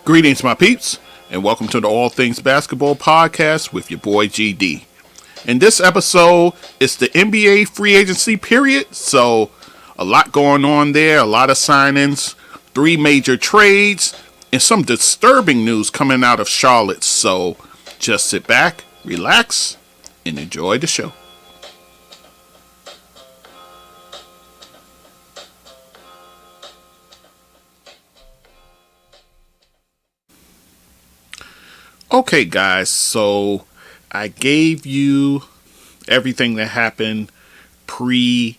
Greetings, my peeps, and welcome to the All Things Basketball Podcast with your boy GD. In this episode, it's the NBA free agency period, so a lot going on there, a lot of signings, 3 major trades, and some disturbing news coming out of Charlotte. So just sit back, relax, and enjoy the show. Okay, guys, so I gave you everything that happened pre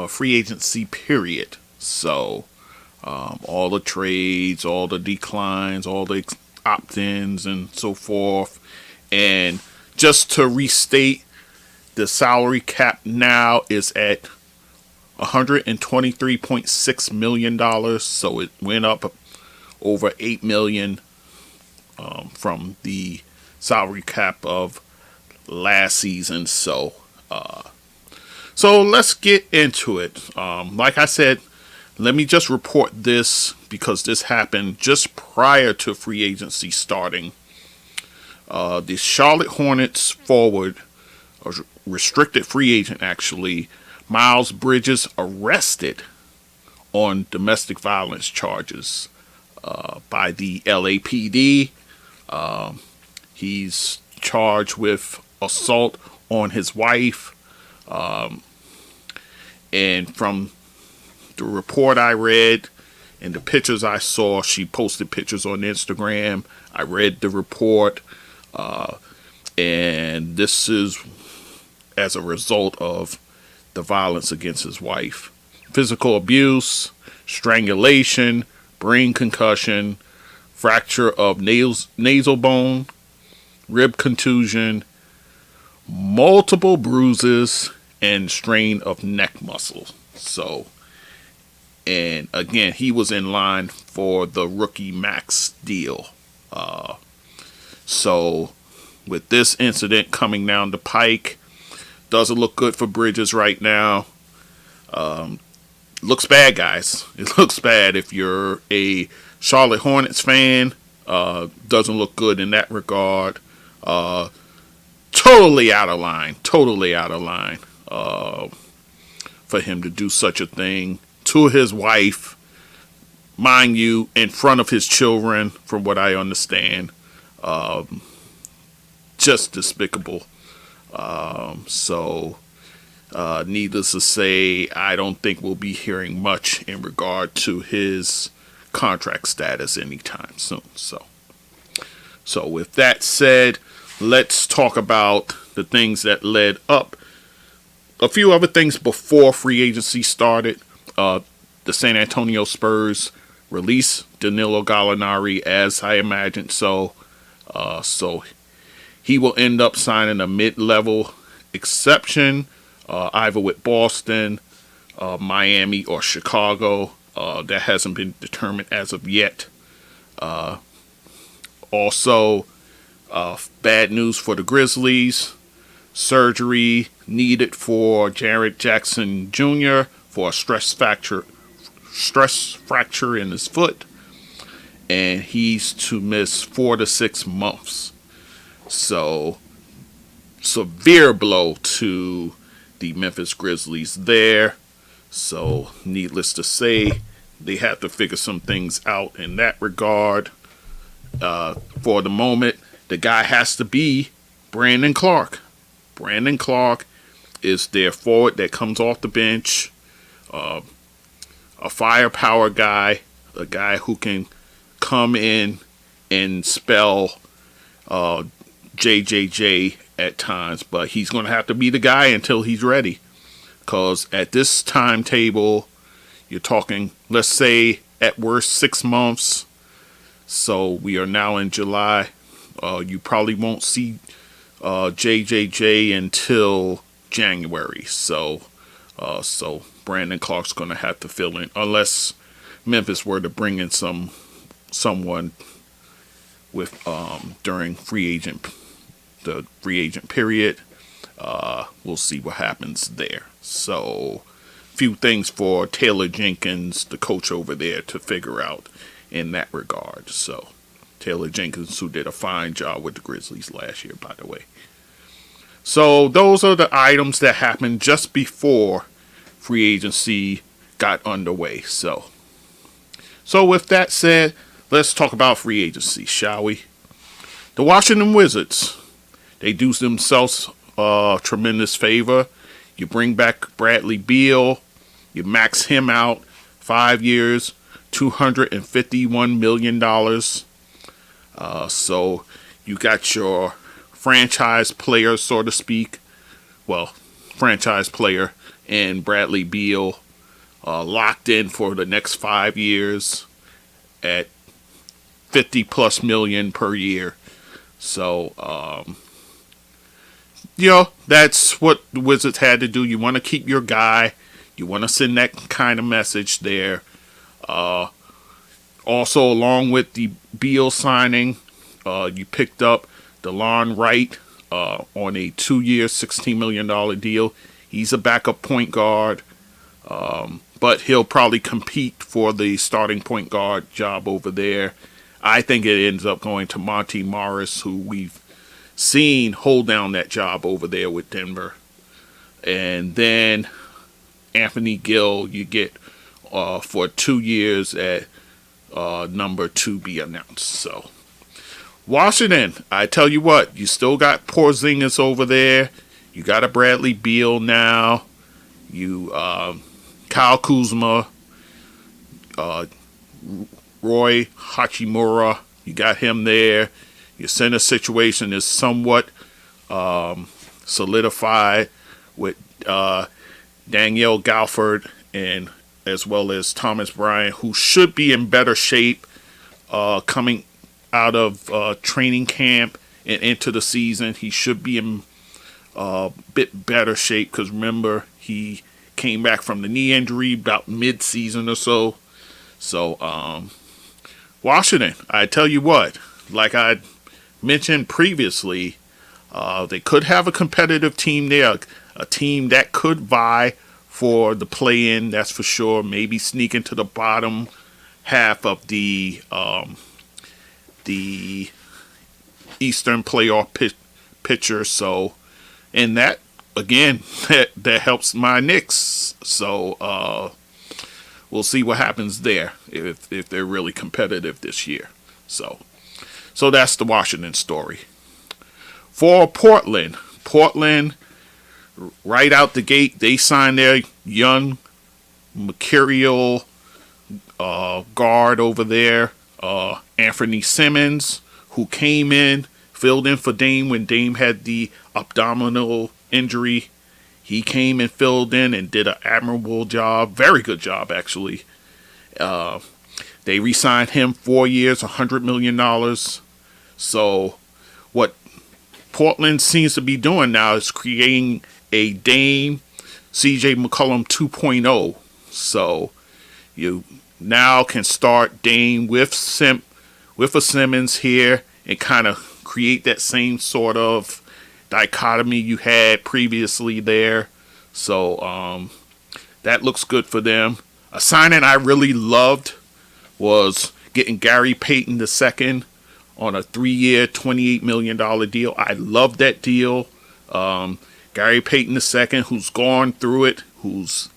free agency period. So all the trades, all the declines, all the opt-ins, and so forth. And just to restate, the salary cap now is at $123.6 million. So it went up over $8 million from the salary cap of last season. So let's get into it. Like I said, let me just report this because this happened just prior to free agency starting. The Charlotte Hornets forward, a restricted free agent actually, Miles Bridges, arrested on domestic violence charges by the LAPD. He's charged with assault on his wife. And from the report I read and the pictures I saw, she posted pictures on Instagram. I read the report. And this is as a result of the violence against his wife. Physical abuse, strangulation, brain concussion, fracture of nasal bone, rib contusion, multiple bruises, and strain of neck muscle. So, and again, he was in line for the rookie max deal. So, with this incident coming down the pike, doesn't look good for Bridges right now. Looks bad, guys. It looks bad if you're a Charlotte Hornets fan. Doesn't look good in that regard. Totally out of line. For him to do such a thing to his wife, mind you, in front of his children, from what I understand. Just despicable. Needless to say, I don't think we'll be hearing much in regard to his contract status anytime soon. So with that said, let's talk about the things that led up. A few other things before free agency started. The San Antonio Spurs released Danilo Gallinari, as I imagined. So he will end up signing a mid-level exception, either with Boston, Miami, or Chicago. That hasn't been determined as of yet. Also, bad news for the Grizzlies. Surgery needed for Jaren Jackson Jr. for a stress fracture in his foot. And he's to miss 4 to 6 months. So, severe blow to the Memphis Grizzlies there. So, needless to say, they have to figure some things out in that regard. For the moment, the guy has to be Brandon Clark. Brandon Clark is their forward that comes off the bench. A firepower guy. A guy who can come in and spell JJJ at times. But he's going to have to be the guy until he's ready. Because at this timetable, you're talking, let's say, at worst 6 months. So we are now in July. You probably won't see JJJ until January. So Brandon Clark's going to have to fill in, unless Memphis were to bring in someone with during the free agent period. We'll see what happens there. So, few things for Taylor Jenkins, the coach over there, to figure out in that regard. So Taylor Jenkins, who did a fine job with the Grizzlies last year, by the way. So those are the items that happened just before free agency got underway. So with that said, let's talk about free agency, shall we? The Washington Wizards, they do themselves a tremendous favor. You bring back Bradley Beal, you max him out 5 years, $251 million. So you got your franchise player, so to speak. Well, franchise player and Bradley Beal locked in for the next 5 years at 50 plus million per year. So, that's what the Wizards had to do. You want to keep your guy. You want to send that kind of message there. Also, along with the Beal signing, you picked up DeLon Wright on a 2-year, $16 million deal. He's a backup point guard, but he'll probably compete for the starting point guard job over there. I think it ends up going to Monty Morris, who we've seen hold down that job over there with Denver. And then Anthony Gill you get for 2 years at number 2 be announced. So Washington, I tell you what, you still got Porzingis over there. You got a Bradley Beal now. You Kyle Kuzma, Roy Hachimura, you got him there. Your center situation is somewhat solidified with Danielle Galford and as well as Thomas Bryant, who should be in better shape coming out of training camp and into the season. He should be in a bit better shape because remember, he came back from the knee injury about mid-season or so. So, Washington, I tell you what, like I mentioned previously, they could have a competitive team there, a team that could vie for the play-in, that's for sure. Maybe sneak into the bottom half of the Eastern playoff picture. So, and that again, that helps my Knicks. So, we'll see what happens there if they're really competitive this year. So that's the Washington story. For Portland, right out the gate, they signed their young mercurial guard over there, Anthony Simmons, who came in, filled in for Dame when Dame had the abdominal injury. He came and filled in and did an admirable job. Very good job, actually. They re-signed him 4 years, $100 million. So what Portland seems to be doing now is creating a Dame CJ McCollum 2.0. So you now can start Dame with a Simmons here and kind of create that same sort of dichotomy you had previously there. So that looks good for them. A signing I really loved was getting Gary Payton II on a 3-year, $28 million deal. I love that deal. Gary Payton II, who's gone through it, who's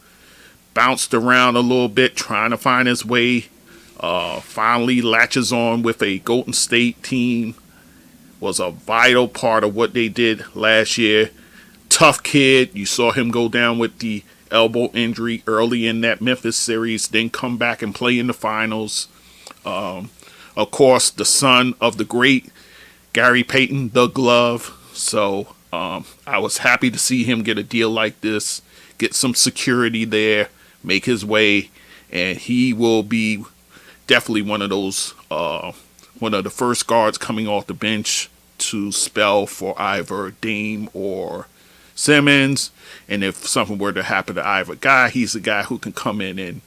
bounced around a little bit, trying to find his way, finally latches on with a Golden State team, was a vital part of what they did last year. Tough kid. You saw him go down with the elbow injury early in that Memphis series, then come back and play in the finals. Of course, the son of the great Gary Payton, the Glove. So I was happy to see him get a deal like this, get some security there, make his way, and he will be definitely one of those, one of the first guards coming off the bench to spell for either Dame or Simmons. And if something were to happen to either guy, he's the guy who can come in and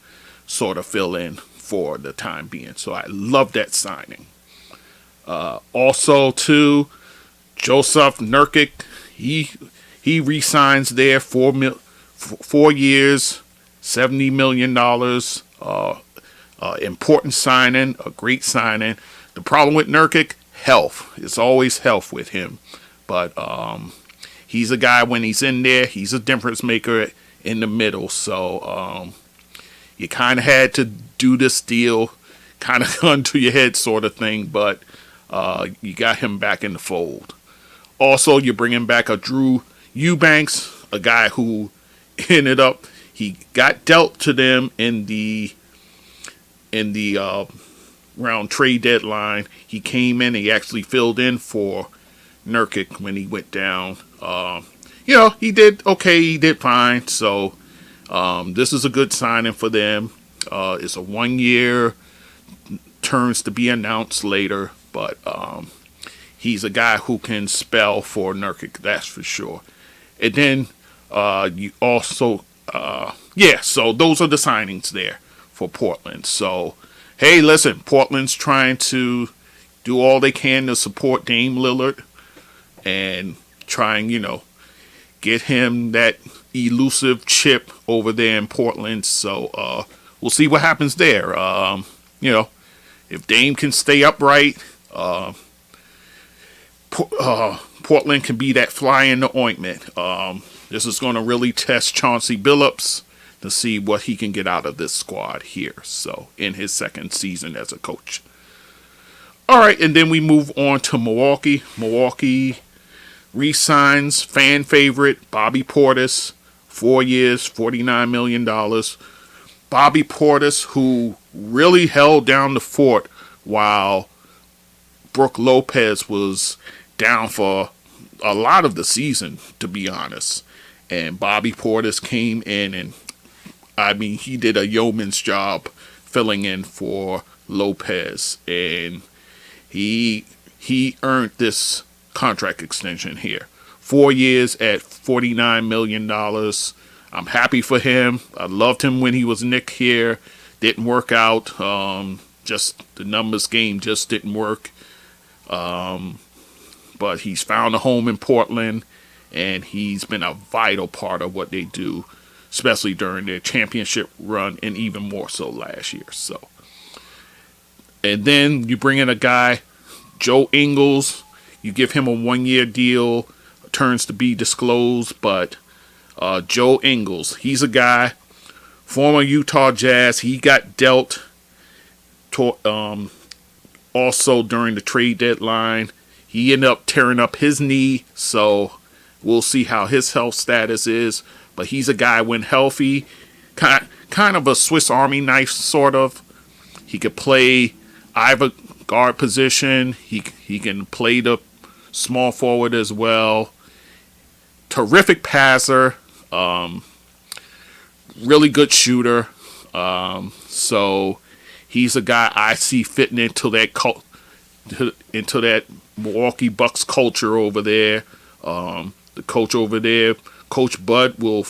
sort of fill in for the time being. So I love that signing. Also, too, Joseph Nurkic, he re-signs there 4 years, $70 million. Important signing, a great signing. The problem with Nurkic, health. It's always health with him. But he's a guy, when he's in there, he's a difference maker in the middle. So you kind of had to do this deal, kind of gun to your head sort of thing. But you got him back in the fold. Also, you're bringing back a Drew Eubanks, a guy who ended up, he got dealt to them in the round trade deadline. He came in, he actually filled in for Nurkic when he went down. He did okay, he did fine. So this is a good signing for them. It's a 1 year, terms to be announced later, but he's a guy who can spell for Nurkic, that's for sure. And then you also, so those are the signings there for Portland. So, hey, listen, Portland's trying to do all they can to support Dame Lillard and trying, get him that elusive chip over there in Portland. So, we'll see what happens there. If Dame can stay upright, Portland can be that fly in the ointment. This is going to really test Chauncey Billups to see what he can get out of this squad here. So, in his second season as a coach. All right, and then we move on to Milwaukee. Milwaukee re-signs fan favorite Bobby Portis, 4 years, $49 million. Bobby Portis, who really held down the fort while Brook Lopez was down for a lot of the season, to be honest. And Bobby Portis came in and, he did a yeoman's job filling in for Lopez. And he earned this contract extension here. 4 years at $49 million. I'm happy for him. I loved him when he was Nick here. Didn't work out. Just the numbers game just didn't work. But he's found a home in Portland, and he's been a vital part of what they do, especially during their championship run, and even more so last year. So, and then you bring in a guy, Joe Ingles. You give him a 1 year deal, turns to be disclosed, but Joe Ingles, he's a guy, former Utah Jazz. He got dealt also during the trade deadline. He ended up tearing up his knee, so we'll see how his health status is. But he's a guy, when healthy, kind of a Swiss Army knife, sort of. He could play either guard position. He can play the small forward as well. Terrific passer. Really good shooter. So he's a guy I see fitting into that Milwaukee Bucks culture over there. The coach over there, Coach Bud, will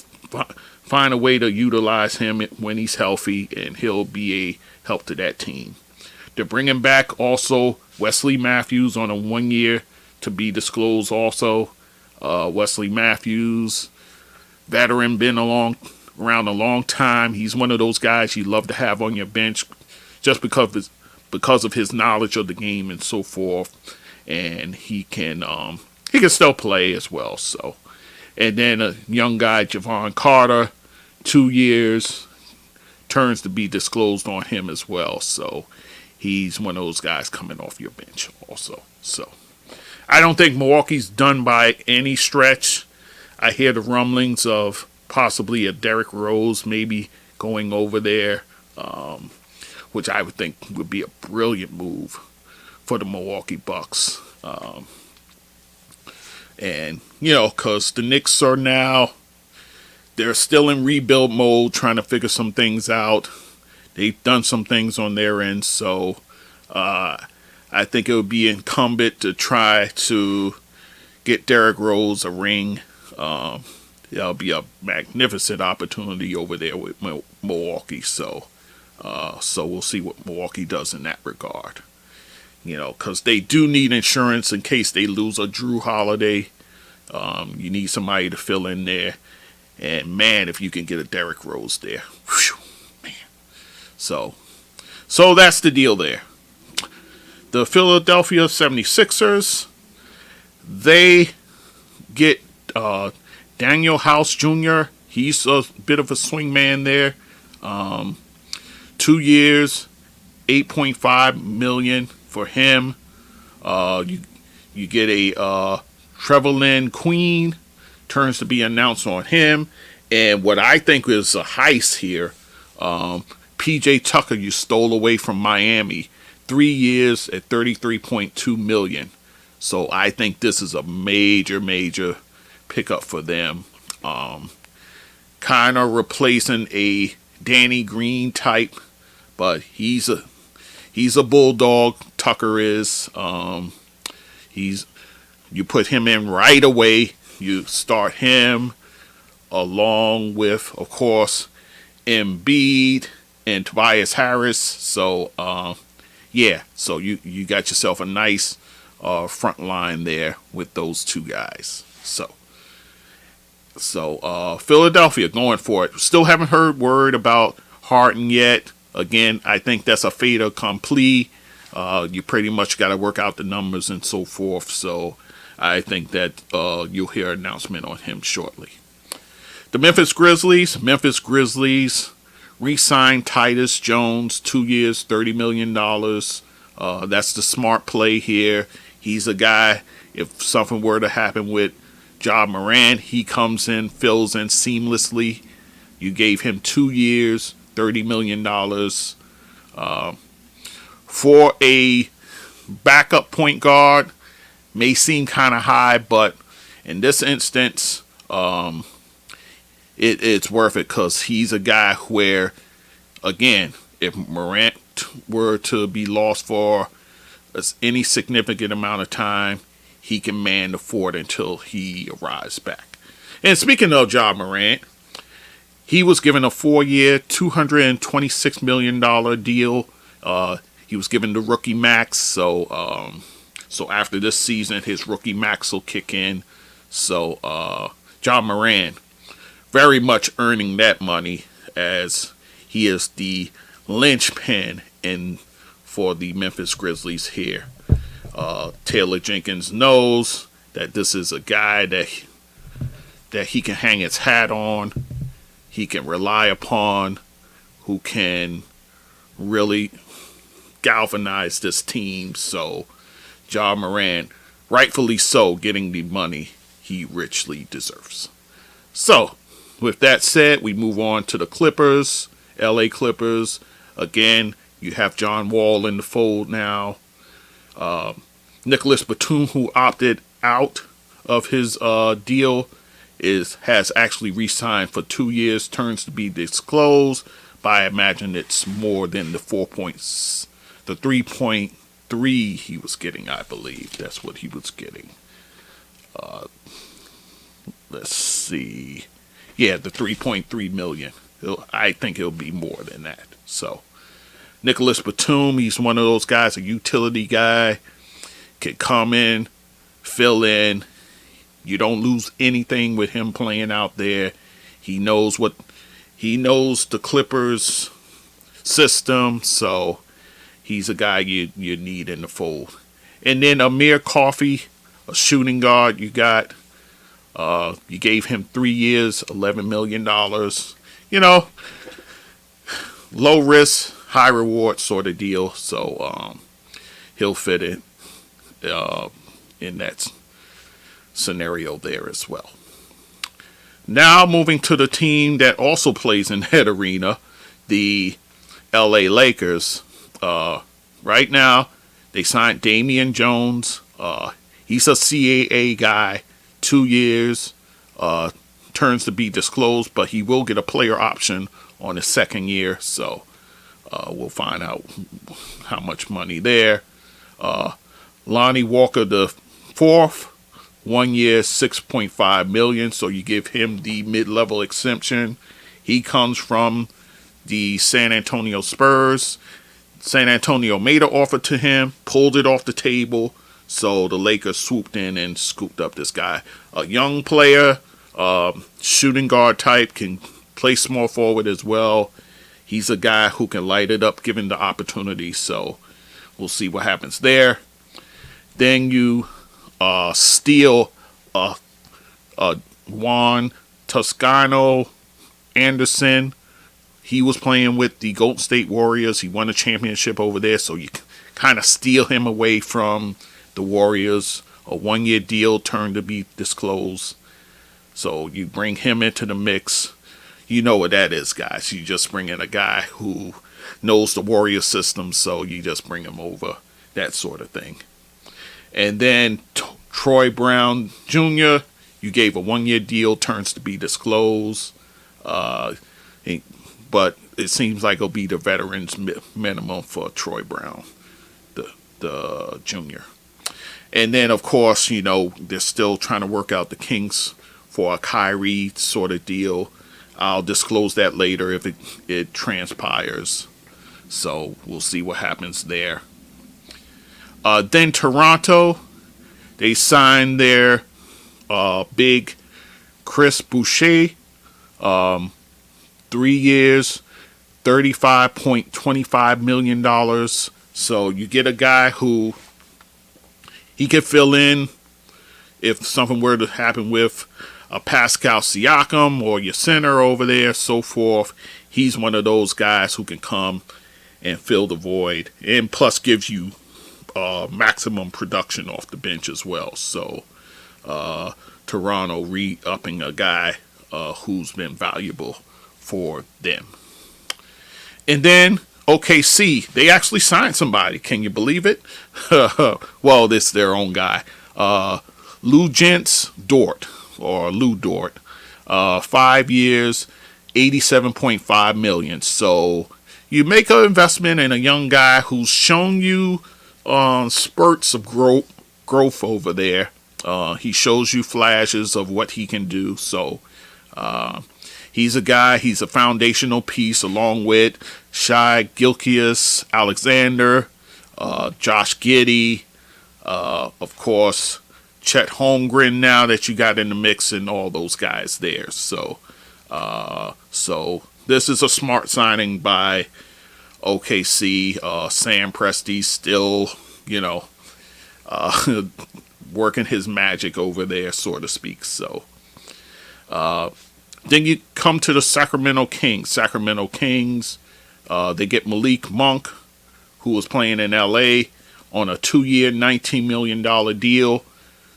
find a way to utilize him when he's healthy, and he'll be a help to that team. They're bringing back also Wesley Matthews on a 1 year to be disclosed also. Wesley Matthews, veteran, been around a long time. He's one of those guys you love to have on your bench just because of his knowledge of the game and so forth. And he can still play as well. So, and then a young guy, Javon Carter, 2 years, turns to be disclosed on him as well. So he's one of those guys coming off your bench also. So I don't think Milwaukee's done by any stretch. I hear the rumblings of possibly a Derrick Rose maybe going over there, which I would think would be a brilliant move for the Milwaukee Bucks. And, because the Knicks are now, they're still in rebuild mode, trying to figure some things out. They've done some things on their end, so I think it would be incumbent to try to get Derrick Rose a ring. That'll be a magnificent opportunity over there with Milwaukee. So we'll see what Milwaukee does in that regard. Because they do need insurance in case they lose a Drew Holiday. You need somebody to fill in there. And, man, if you can get a Derrick Rose there. Whew, man. So So that's the deal there. The Philadelphia 76ers, they get Daniel House Jr. He's a bit of a swing man there. 2 years, $8.5 million for him. You get a Trevor Lynn Queen, turns to be announced on him. And what I think is a heist here, PJ Tucker you stole away from Miami. 3 years at $33.2 million. So I think this is a major pickup for them. Kind of replacing a Danny Green type, but he's a bulldog. Tucker is. You put him in right away. You start him along with, of course, Embiid and Tobias Harris. So so you got yourself a nice front line there with those two guys. So Philadelphia going for it. Still haven't heard word about Harden yet. Again, I think that's a fait accompli. You pretty much got to work out the numbers and so forth. So I think that you'll hear an announcement on him shortly. The Memphis Grizzlies re-signed Titus Jones, 2 years, $30 million. That's the smart play here. He's a guy, if something were to happen with Ja Morant, he comes in, fills in seamlessly. You gave him 2 years, $30 million. For a backup point guard, may seem kind of high, but in this instance, it's worth it because he's a guy where, again, if Morant were to be lost for any significant amount of time, he can man the fort until he arrives back. And speaking of Ja Morant, he was given a 4-year, $226 million deal. He was given the rookie max, so after this season, his rookie max will kick in. So Ja Morant very much earning that money as he is the linchpin for the Memphis Grizzlies here. Taylor Jenkins knows that this is a guy that he can hang his hat on, he can rely upon, who can really galvanize this team. So Ja Morant, rightfully so, getting the money he richly deserves. So, with that said, we move on to the Clippers, LA Clippers. Again, you have John Wall in the fold now. Nicholas Batum, who opted out of his deal, has actually re-signed for 2 years. Turns to be disclosed, but I imagine it's more than the 3.3 he was getting. I believe that's what he was getting. Let's see. Yeah, the 3.3 million. I think it'll be more than that. So, Nicholas Batum, he's one of those guys, a utility guy, can come in, fill in. You don't lose anything with him playing out there. He knows the Clippers system, so he's a guy you need in the fold. And then Amir Coffey, a shooting guard you got. You gave him 3 years, $11 million. Low risk, high reward sort of deal. So he'll fit in that scenario there as well. Now moving to the team that also plays in that arena, the LA Lakers. Right now, they signed Damian Jones. He's a CAA guy, 2 years. Turns to be disclosed, but he will get a player option on his second year. So we'll find out how much money there. Lonnie Walker the fourth, 1 year, $6.5 million. So you give him the mid-level exemption. He comes from the San Antonio Spurs. San Antonio made an offer to him, pulled it off the table. So the Lakers swooped in and scooped up this guy. A young player, shooting guard type, can play small forward as well. He's a guy who can light it up given the opportunity. So we'll see what happens there. Then you steal Juan Toscano Anderson. He was playing with the Golden State Warriors. He won a championship over there. So you kind of steal him away from the Warriors. A 1-year deal turned to be disclosed. So you bring him into the mix. You know what that is, guys. You just bring in a guy who knows the Warrior system, so you just bring him over, that sort of thing. And then Troy Brown Jr., you gave a 1-year deal, turns to be disclosed. But it seems like it'll be the veterans minimum for Troy Brown, the junior. And then, of course, they're still trying to work out the kinks for a Kyrie sort of deal. I'll disclose that later if it transpires. So we'll see what happens there. Then Toronto, they signed their big Chris Boucher, 3 years, $35.25 million. So you get a guy who he could fill in if something were to happen with Pascal Siakam or your center over there, so forth. He's one of those guys who can come and fill the void, and plus gives you maximum production off the bench as well. So Toronto re-upping a guy who's been valuable for them. And then OKC, they actually signed somebody. Can you believe it? Well, this is their own guy. Luguentz Dort. Or Lou Dort, 5 years, $87.5 million. So you make an investment in a young guy who's shown you spurts of growth over there. He shows you flashes of what he can do. So he's a guy, he's a foundational piece along with Shai Gilgeous-Alexander, Josh Giddey, of course, Chet Holmgren now that you got in the mix, and all those guys there. So this is a smart signing by OKC. Sam Presti still, working his magic over there, so to speak. So then you come to the Sacramento Kings. Sacramento Kings, they get Malik Monk, who was playing in LA, on a 2-year, $19 million deal.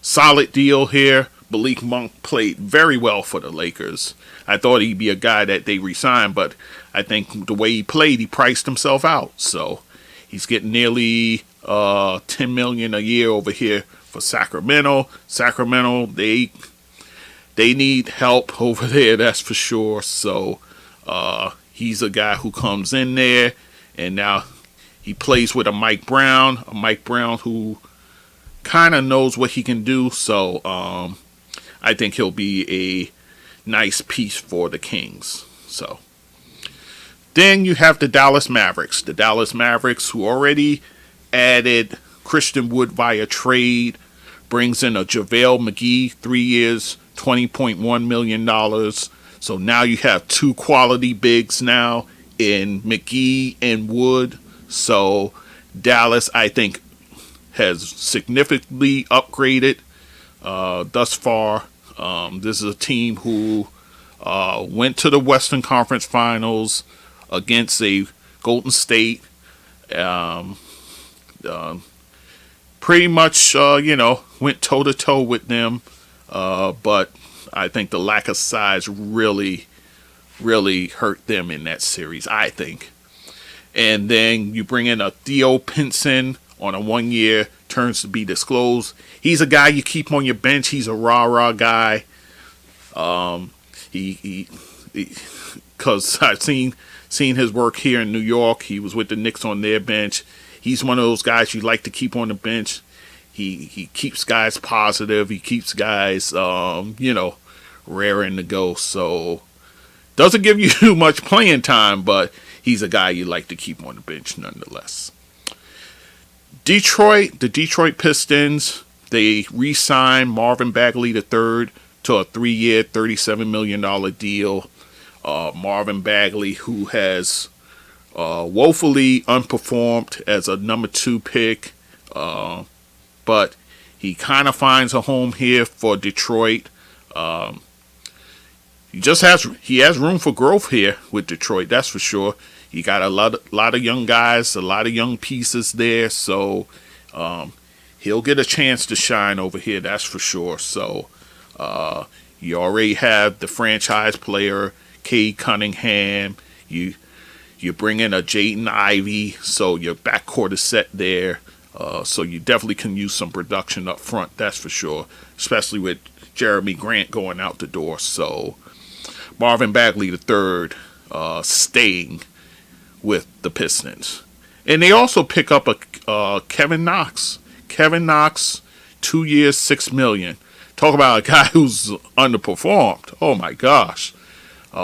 Solid deal here. Malik Monk played very well for the Lakers. I thought he'd be a guy that they re-signed, but I think the way he played, he priced himself out. So he's getting nearly $10 million a year over here for Sacramento. Sacramento, they need help over there, that's for sure. So he's a guy who comes in there, and now he plays with a Mike Brown who kind of knows what he can do. So I think he'll be a nice piece for the Kings. So then you have the Dallas Mavericks. The Dallas Mavericks, who already added Christian Wood via trade, brings in a JaVale McGee, 3 years, $20.1 million. So now you have 2 quality bigs now in McGee and Wood. So Dallas, I think, has significantly upgraded thus far. This is a team who went to the Western Conference Finals against a Golden State. Pretty much, went toe-to-toe with them. But I think the lack of size really hurt them in that series, I think. And then you bring in a Theo Pinson on a 1-year, turns to be disclosed. He's a guy you keep on your bench. He's a rah-rah guy. Because I've seen his work here in New York. He was with the Knicks on their bench. He's one of those guys you like to keep on the bench. He keeps guys positive. He keeps guys, raring to go. So doesn't give you much playing time, but he's a guy you like to keep on the bench nonetheless. The Detroit Pistons, they re-signed Marvin Bagley III to a 3-year, $37 million deal. Marvin Bagley, who has woefully unperformed as a number 2 pick, but he kind of finds a home here for Detroit. He has room for growth here with Detroit, that's for sure. You got a lot of young guys, a lot of young pieces there, so he'll get a chance to shine over here, that's for sure. So you already have the franchise player, Cade Cunningham. You bring in a Jaden Ivey, so your backcourt is set there. So you definitely can use some production up front, that's for sure, especially with Jeremy Grant going out the door. So Marvin Bagley III staying with the Pistons. And they also pick up a Kevin Knox. Kevin Knox, 2 years, $6 million. Talk about a guy who's underperformed. Oh my gosh.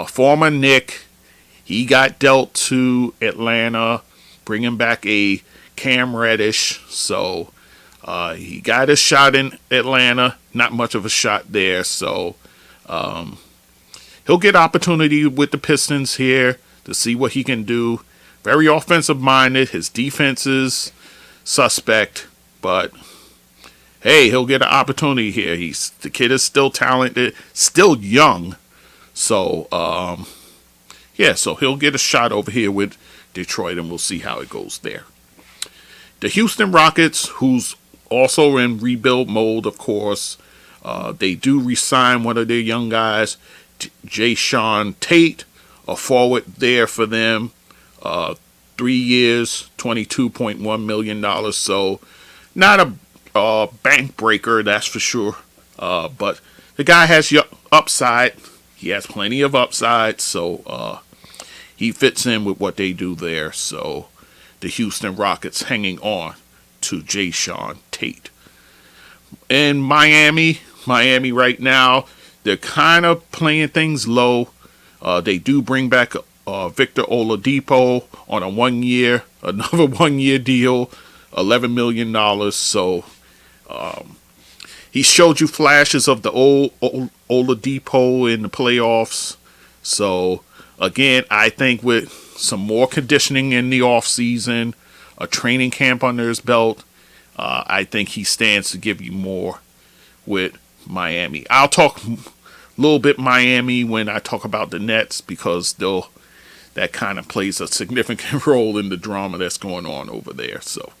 Former Knick. He got dealt to Atlanta, bringing back a Cam Reddish. So he got a shot in Atlanta. Not much of a shot there. So he'll get opportunity with the Pistons here to see what he can do. Very offensive minded. His defense is suspect, but hey, he'll get an opportunity here. The kid is still talented, still young. So so he'll get a shot over here with Detroit, and we'll see how it goes there. The Houston Rockets, who's also in rebuild mode, of course, they do re-sign one of their young guys, Jason Tate, a forward there for them. 3 years, $22.1 million. So not a bank breaker, that's for sure. But the guy has upside. He has plenty of upside. So he fits in with what they do there. So the Houston Rockets hanging on to Jason Tate. In Miami right now, they're kind of playing things low. They do bring back Victor Oladipo on another 1 year deal, $11 million. So he showed you flashes of the old Oladipo in the playoffs. So again, I think with some more conditioning in the off season, a training camp under his belt, I think he stands to give you more with Miami. I'll talk a little bit Miami when I talk about the Nets, because that kind of plays a significant role in the drama that's going on over there. So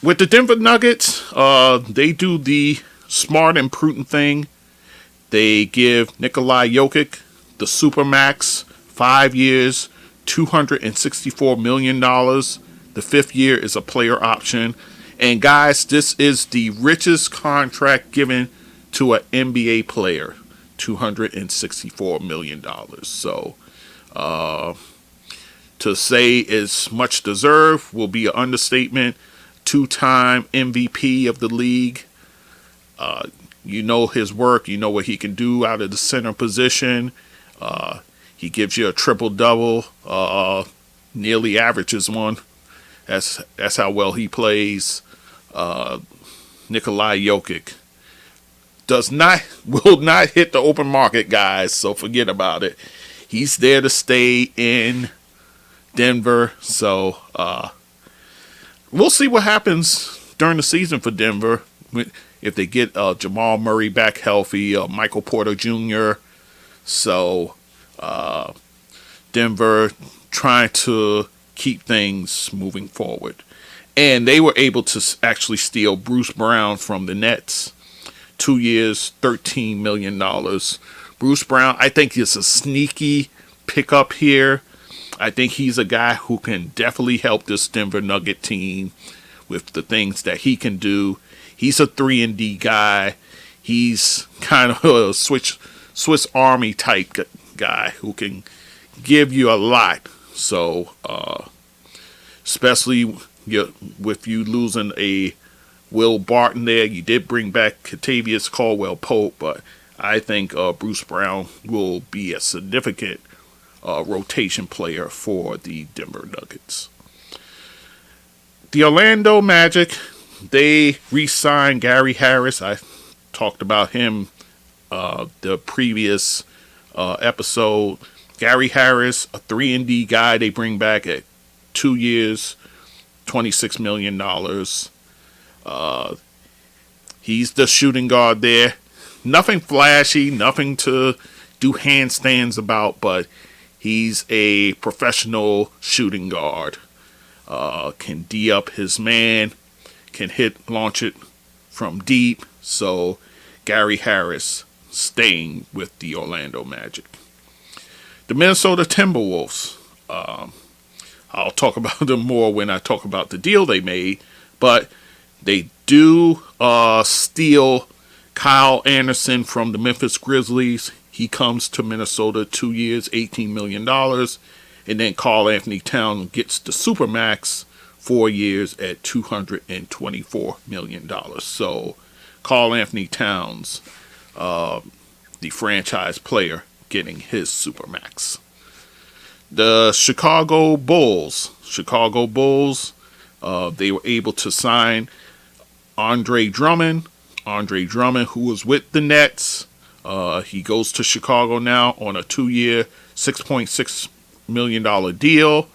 with the Denver Nuggets, they do the smart and prudent thing. They give Nikola Jokic the Supermax, 5 years, $264 million. The 5th year is a player option. And guys, this is the richest contract given to an NBA player, $264 million. So to say it's much deserved will be an understatement. 2-time MVP of the league. You know his work. You know what he can do out of the center position. He gives you a triple-double. Nearly averages one. That's how well he plays. Nikola Jokic will not hit the open market, guys. So forget about it. He's there to stay in Denver. So we'll see what happens during the season for Denver. If they get Jamal Murray back healthy, Michael Porter Jr. So Denver trying to keep things moving forward. And they were able to actually steal Bruce Brown from the Nets. 2 years, $13 million. Bruce Brown, I think, is a sneaky pickup here. I think he's a guy who can definitely help this Denver Nugget team with the things that he can do. He's a 3-and-D guy. He's kind of a Swiss Army type guy who can give you a lot. So, especially with you losing a Will Barton there, you did bring back Kentavious Caldwell-Pope, but I think Bruce Brown will be a significant rotation player for the Denver Nuggets. The Orlando Magic, they re-signed Gary Harris. I talked about him the previous episode. Gary Harris, a 3-and-D guy they bring back at 2 years, $26 million. He's the shooting guard there. Nothing flashy, nothing to do handstands about, but he's a professional shooting guard. Can D up his man, can launch it from deep. So Gary Harris staying with the Orlando Magic. The Minnesota Timberwolves. I'll talk about them more when I talk about the deal they made, but they do steal Kyle Anderson from the Memphis Grizzlies. He comes to Minnesota 2 years, $18 million. And then Karl Anthony Towns gets the Supermax 4 years at $224 million. So Karl Anthony Towns, the franchise player, getting his Supermax. The Chicago Bulls. They were able to sign Andre Drummond, who was with the Nets. He goes to Chicago now on a 2-year, $6.6 million deal.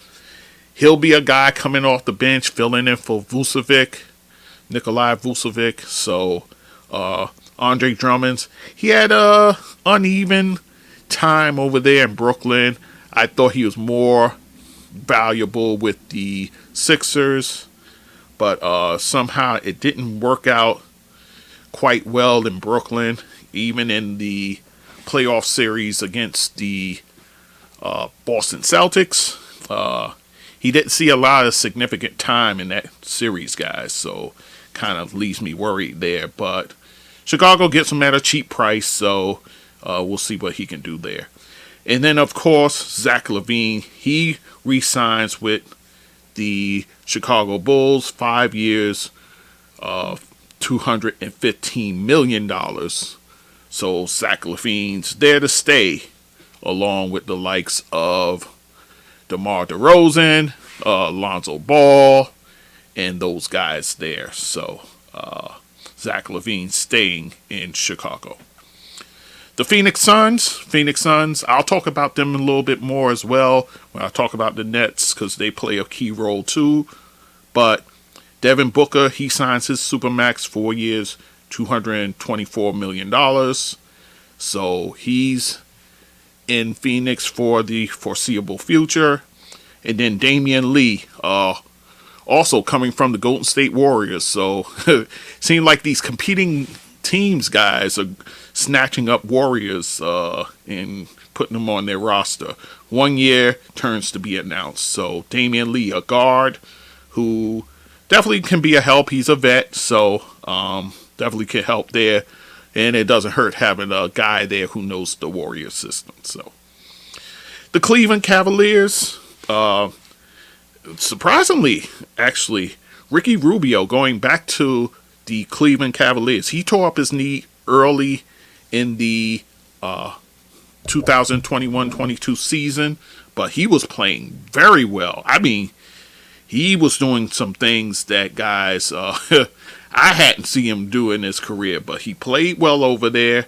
He'll be a guy coming off the bench, filling in for Nikolai Vucevic. So, Andre Drummond, he had a uneven time over there in Brooklyn. I thought he was more valuable with the Sixers, but somehow it didn't work out quite well in Brooklyn, even in the playoff series against the Boston Celtics. He didn't see a lot of significant time in that series, guys, so kind of leaves me worried there. But Chicago gets him at a cheap price, so we'll see what he can do there. And then, of course, Zach LaVine, he re-signs with the Chicago Bulls, 5 years, $215 million. So Zach LaVine's there to stay, along with the likes of DeMar DeRozan, Lonzo Ball, and those guys there. So Zach LaVine staying in Chicago. The Phoenix Suns, I'll talk about them a little bit more as well when I talk about the Nets, because they play a key role too. But Devin Booker, he signs his Supermax 4 years, $224 million. So he's in Phoenix for the foreseeable future. And then Damian Lee, also coming from the Golden State Warriors. So seems like these competing teams, guys, are snatching up Warriors and putting them on their roster. 1 year turns to be announced. So Damian Lee, a guard who definitely can be a help. He's a vet, so definitely can help there. And it doesn't hurt having a guy there who knows the Warrior system. So the Cleveland Cavaliers, surprisingly, actually, Ricky Rubio going back to the Cleveland Cavaliers. He tore up his knee early in the 2021-22 season, but he was playing very well. I mean, he was doing some things that guys I hadn't seen him do in his career, but he played well over there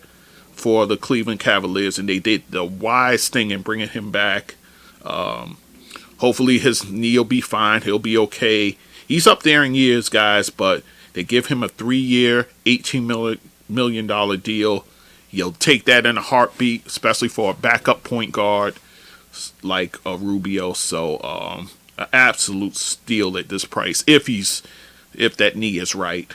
for the Cleveland Cavaliers, and they did the wise thing in bringing him back. Hopefully his knee will be fine. He'll be okay. He's up there in years, guys, but they give him a 3-year, $18 million deal. You'll take that in a heartbeat, especially for a backup point guard like Rubio. So, an absolute steal at this price if that knee is right.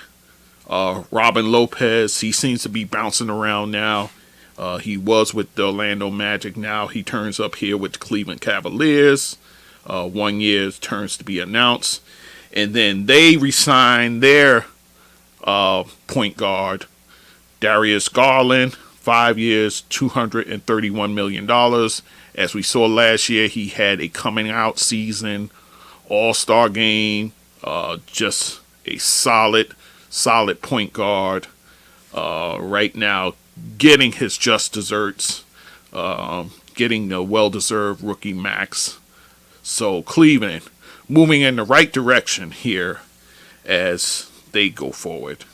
Robin Lopez, he seems to be bouncing around now. He was with the Orlando Magic. Now he turns up here with the Cleveland Cavaliers. 1 year turns to be announced. And then they re-sign their point guard, Darius Garland, 5 years, $231 million. As we saw last year, he had a coming out season, all-star game, just a solid point guard. Right now, getting his just desserts, getting the well-deserved rookie max. So Cleveland moving in the right direction here as they go forward.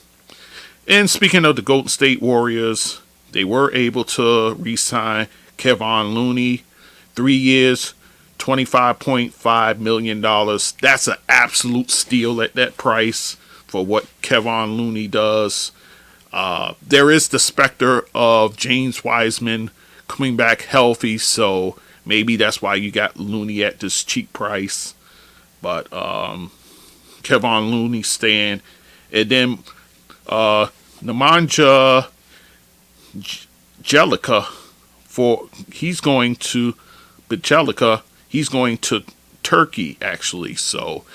And speaking of the Golden State Warriors, they were able to re-sign Kevon Looney 3 years, $25.5 million. That's an absolute steal at that price for what Kevon Looney does. There is the specter of James Wiseman coming back healthy, so maybe that's why you got Looney at this cheap price. But Kevon Looney staying. And then Nemanja Bjelica, he's going to Turkey, actually. So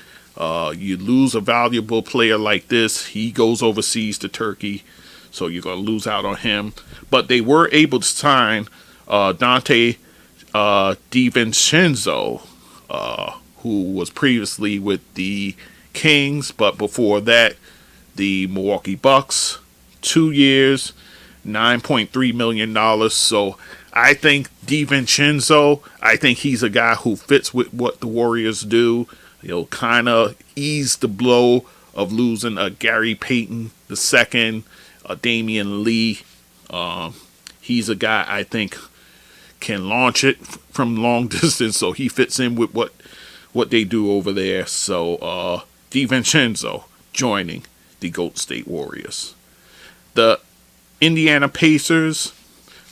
you lose a valuable player like this. He goes overseas to Turkey, so you're going to lose out on him. But they were able to sign Dante DiVincenzo, who was previously with the Kings, but before that, the Milwaukee Bucks. 2 years, $9.3 million. So I think DiVincenzo, I think he's a guy who fits with what the Warriors do. He'll kind of ease the blow of losing a Gary Payton II, a Damian Lee. He's a guy I think can launch it from long distance, so he fits in with what they do over there. So DiVincenzo joining the Golden State Warriors. The Indiana Pacers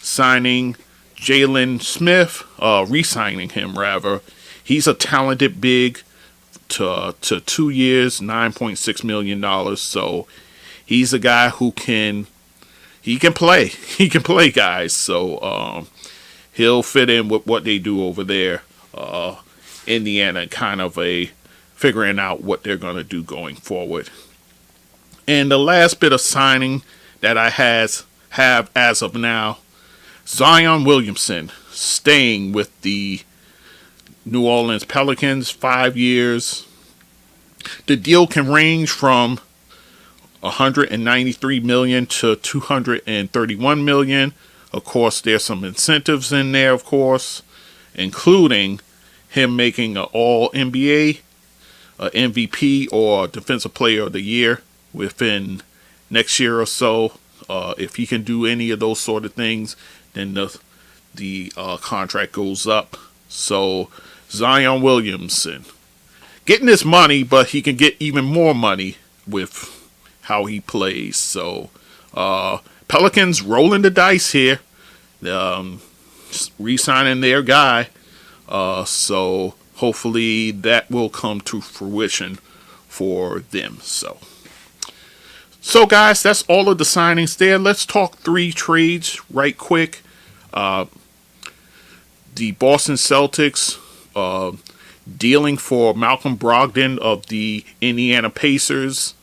signing Jalen Smith, re-signing him rather. He's a talented big to 2 years, $9.6 million. So he's a guy who can play. He can play, guys. So he'll fit in with what they do over there. Indiana kind of figuring out what they're going to do going forward. And the last bit of signing that I have as of now, Zion Williamson staying with the New Orleans Pelicans, 5 years. The deal can range from $193 million to $231 million. Of course, there's some incentives in there, of course, including him making an All-NBA, MVP, or Defensive Player of the Year within next year or so. If he can do any of those sort of things, then the contract goes up. So Zion Williamson getting this money, but he can get even more money with how he plays. So Pelicans rolling the dice here, re-signing their guy. So hopefully that will come to fruition for them. So guys, that's all of the signings there. Let's talk 3 trades right quick. The Boston Celtics dealing for Malcolm Brogdon of the Indiana Pacers.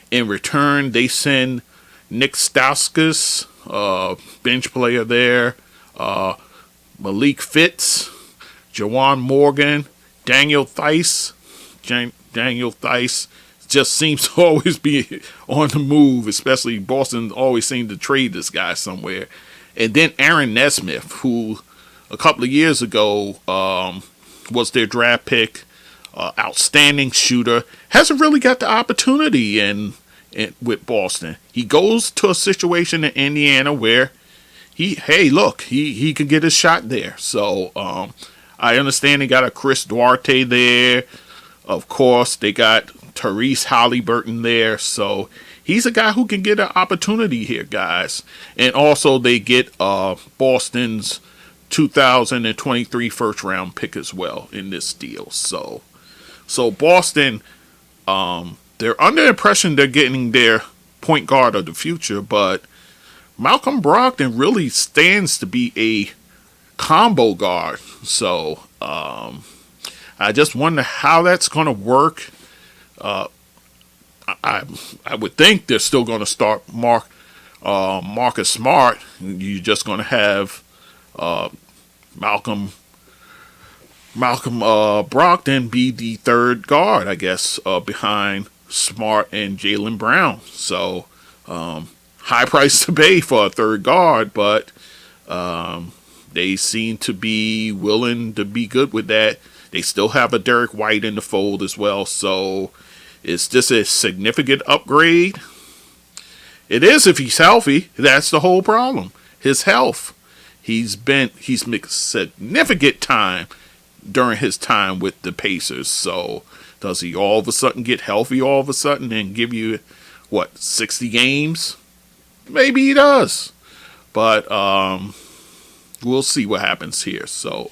In return, they send Nick Stauskas, bench player there, Malik Fitz, Jawan Morgan, Daniel Theis. Daniel Theis just seems to always be on the move, especially Boston always seems to trade this guy somewhere. And then Aaron Nesmith, who a couple of years ago was their draft pick, outstanding shooter, hasn't really got the opportunity with Boston. He goes to a situation in Indiana where he can get a shot there. So I understand they got a Chris Duarte there. Of course, they got Tyrese Halliburton there. So he's a guy who can get an opportunity here, guys. And also they get Boston's 2023 first round pick as well in this deal. So Boston, they're under the impression they're getting their point guard of the future, but Malcolm Brogdon really stands to be a combo guard. So I just wonder how that's going to work. I would think they're still going to start Marcus Smart. You're just going to have Malcolm Brogdon be the third guard, I guess, behind Smart and Jaylen Brown. So high price to pay for a third guard, but they seem to be willing to be good with that. They still have a Derek White in the fold as well. So is this a significant upgrade? It is if he's healthy. That's the whole problem. His health. He's mixed significant time during his time with the Pacers. So does he all of a sudden get healthy all of a sudden and give you, 60 games? Maybe he does. But we'll see what happens here. So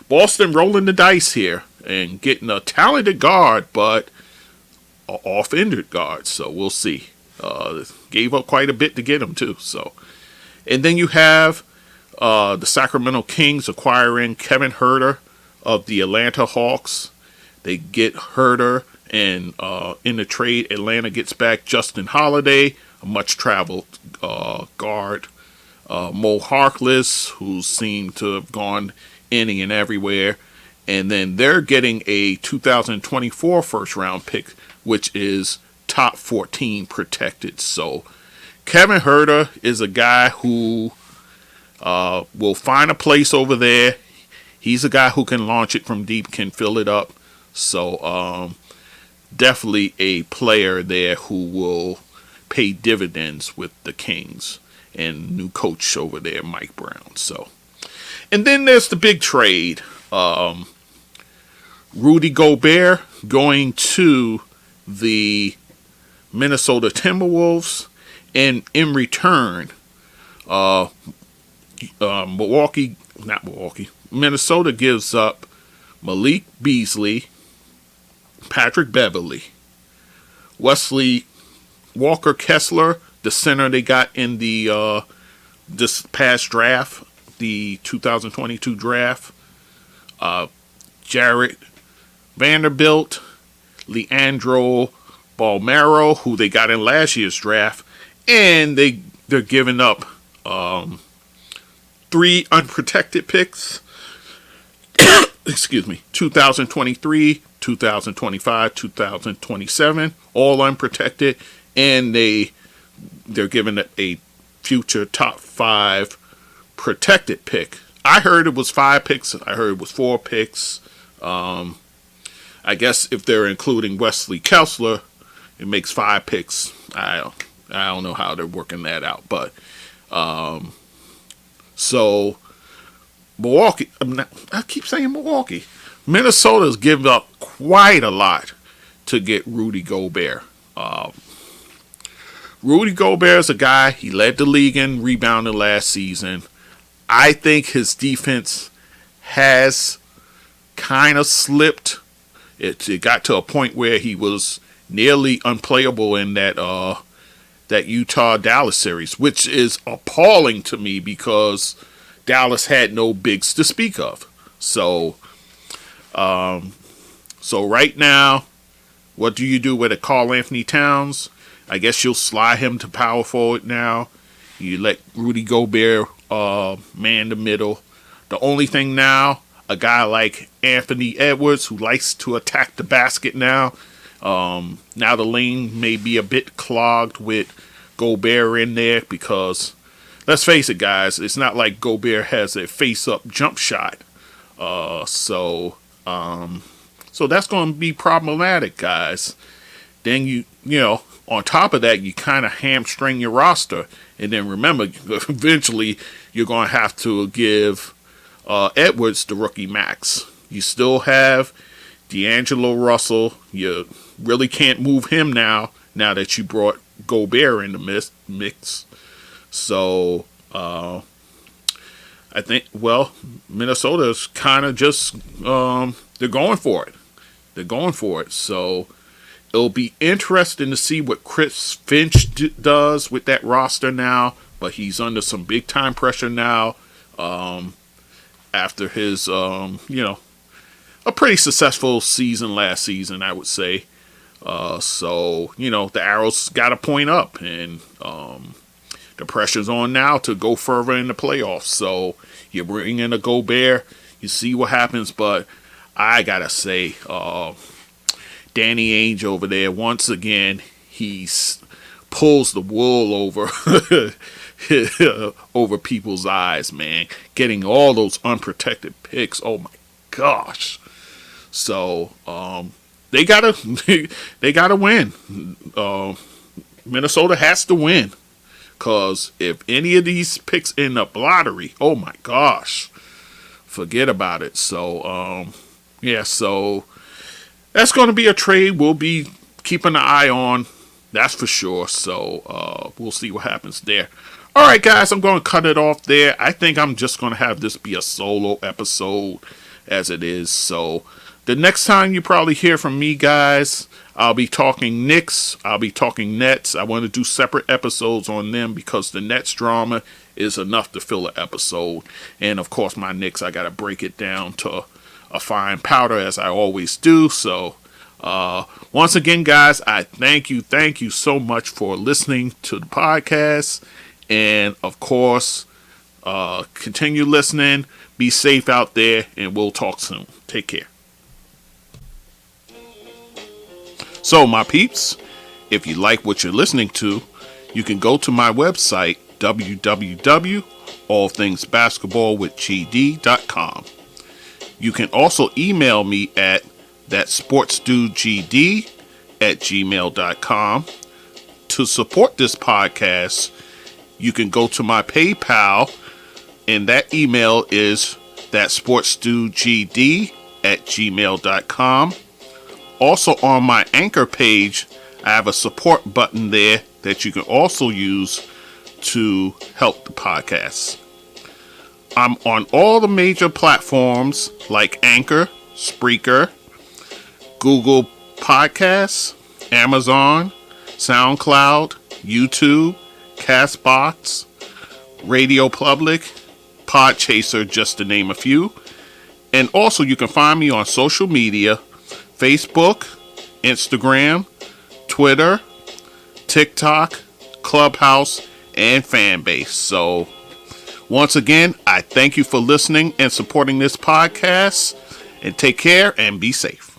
Boston rolling the dice here and getting a talented guard, but an off-injured guard. So we'll see. Gave up quite a bit to get him too. So, and then you have the Sacramento Kings acquiring Kevin Huerter of the Atlanta Hawks. They get Huerter, and in the trade, Atlanta gets back Justin Holiday, a much-traveled guard. Mo Harkless, who seemed to have gone any and everywhere. And then they're getting a 2024 first-round pick, which is top 14 protected. So Kevin Huerter is a guy who will find a place over there. He's a guy who can launch it from deep, can fill it up. So definitely a player there who will pay dividends with the Kings and new coach over there, Mike Brown. So, and then there's the big trade. Rudy Gobert going to the Minnesota Timberwolves, and in return, Minnesota gives up Malik Beasley, Patrick Beverly, Wesley Walker Kessler, the center they got in the this past draft, the 2022 draft, Jarrett Vanderbilt, Leandro Balmero, who they got in last year's draft, and they're giving up 3 unprotected picks. Excuse me, 2023, 2025, 2027, all unprotected, and they're giving it a future top 5 protected pick. I heard it was 5 picks. I heard it was 4 picks. I guess if they're including Wesley Kessler, it makes 5 picks. I don't know how they're working that out, but so Milwaukee. I keep saying Milwaukee. Minnesota's given up quite a lot to get Rudy Gobert. Rudy Gobert is a guy, he led the league in rebounding last season. I think his defense has kind of slipped. It got to a point where he was nearly unplayable in that Utah-Dallas series, which is appalling to me because Dallas had no bigs to speak of. So right now, what do you do with a Karl Anthony Towns? I guess you'll slide him to power forward now. You let Rudy Gobert man the middle. The only thing now, a guy like Anthony Edwards, who likes to attack the basket now. Now the lane may be a bit clogged with Gobert in there because, let's face it, guys, it's not like Gobert has a face-up jump shot. So that's going to be problematic, guys. Then you know, on top of that, you kind of hamstring your roster. And then remember, eventually you're going to have to give Edwards the rookie max. You still have D'Angelo Russell. You really can't move him now that you brought Gobert in the mix. So I think, Minnesota's kind of just, they're going for it. So it'll be interesting to see what Chris Finch does with that roster now. But he's under some big time pressure now after his, a pretty successful season last season, I would say. So, the arrows got to point up, and the pressure's on now to go further in the playoffs. So you bring in a Gobert, you see what happens. But I got to say, Danny Ainge over there, once again, he pulls the wool over people's eyes, man. Getting all those unprotected picks. Oh my gosh. So they gotta win. Minnesota has to win Because if any of these picks end up lottery, oh my gosh, forget about it. So, so that's going to be a trade we'll be keeping an eye on. That's for sure. So, we'll see what happens there. All right, guys, I'm going to cut it off there. I think I'm just going to have this be a solo episode as it is. So, the next time you probably hear from me, guys, I'll be talking Knicks. I'll be talking Nets. I want to do separate episodes on them because the Nets drama is enough to fill an episode. And, of course, my Knicks, I got to break it down to a fine powder as I always do. So, once again, guys, I thank you so much for listening to the podcast. And, of course, continue listening. Be safe out there, and we'll talk soon. Take care. So, my peeps, if you like what you're listening to, you can go to my website, www.allthingsbasketballwithgd.com. You can also email me at thatsportsdudegd@gmail.com. To support this podcast, you can go to my PayPal, and that email is thatsportsdudegd@gmail.com. Also on my Anchor page, I have a support button there that you can also use to help the podcast. I'm on all the major platforms like Anchor, Spreaker, Google Podcasts, Amazon, SoundCloud, YouTube, Castbox, Radio Public, Podchaser, just to name a few. And also you can find me on social media, Facebook, Instagram, Twitter, TikTok, Clubhouse, and Fanbase. So, once again, I thank you for listening and supporting this podcast. And take care and be safe.